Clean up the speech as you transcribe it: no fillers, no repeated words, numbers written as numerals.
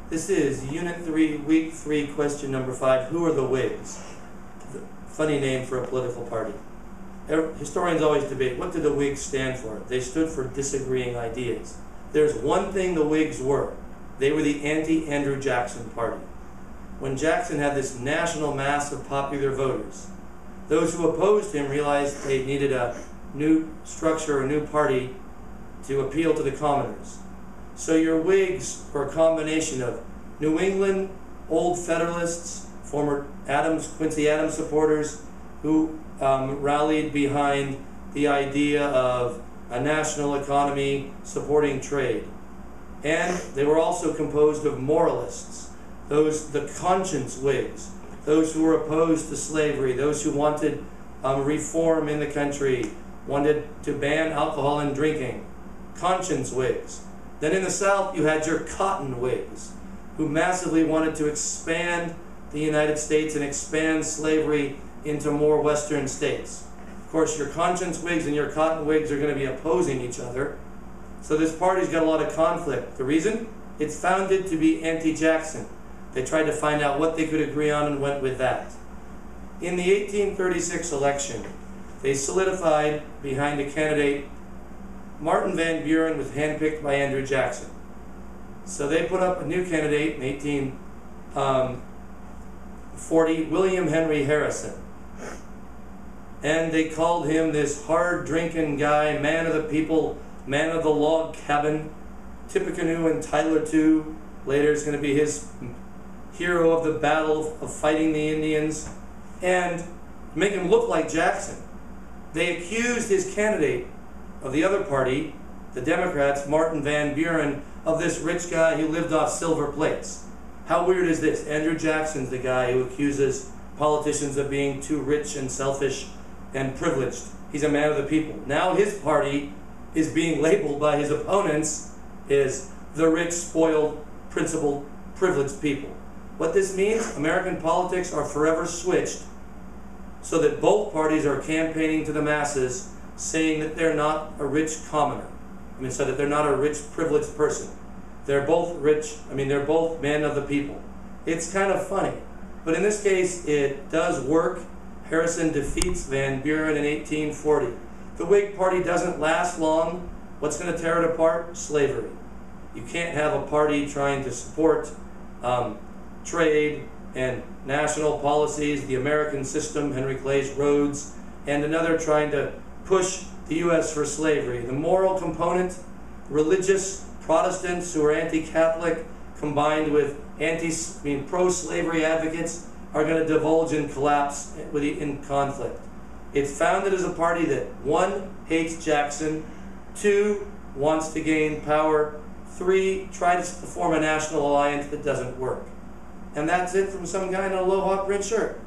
This is Unit 3, Week 3, question number 5. Who are the Whigs? Funny name for a political party. Historians always debate, what did the Whigs stand for? They stood for disagreeing ideas. There's one thing the Whigs were. They were the anti-Andrew Jackson party. When Jackson had this national mass of popular voters, those who opposed him realized they needed a new structure, a new party to appeal to the commoners. So your Whigs were a combination of New England, Old Federalists, former Quincy Adams supporters who rallied behind the idea of a national economy supporting trade. And they were also composed of moralists, the conscience Whigs, those who were opposed to slavery, those who wanted reform in the country, wanted to ban alcohol and drinking, conscience Whigs. Then in the South, you had your cotton Whigs, who massively wanted to expand the United States and expand slavery into more Western states. Of course, your conscience Whigs and your cotton Whigs are going to be opposing each other. So this party's got a lot of conflict. The reason? It's founded to be anti-Jackson. They tried to find out what they could agree on and went with that. In the 1836 election, they solidified behind a candidate. Martin Van Buren was handpicked by Andrew Jackson. So they put up a new candidate in 1840, William Henry Harrison. And they called him this hard-drinking guy, man of the people, man of the log cabin, Tippecanoe and Tyler too. Later it's going to be his hero of the battle of fighting the Indians. And make him look like Jackson. They accused his candidate of the other party, the Democrats, Martin Van Buren, of this rich guy who lived off silver plates. How weird is this? Andrew Jackson's the guy who accuses politicians of being too rich and selfish and privileged. He's a man of the people. Now his party is being labeled by his opponents as the rich, spoiled, principled, privileged people. What this means, American politics are forever switched so that both parties are campaigning to the masses saying that they're not a rich commoner. So that they're not a rich, privileged person. They're both rich, they're both men of the people. It's kind of funny. But in this case, it does work. Harrison defeats Van Buren in 1840. The Whig Party doesn't last long. What's going to tear it apart? Slavery. You can't have a party trying to support trade and national policies, the American system, Henry Clay's Rhodes, and another trying to push the U.S. for slavery. The moral component, religious Protestants who are anti-Catholic combined with pro-slavery advocates are going to divulge and collapse in conflict. It's founded as a party that 1, hates Jackson, 2, wants to gain power, 3, tries to form a national alliance that doesn't work. And that's it from some guy in a low-hawk print shirt.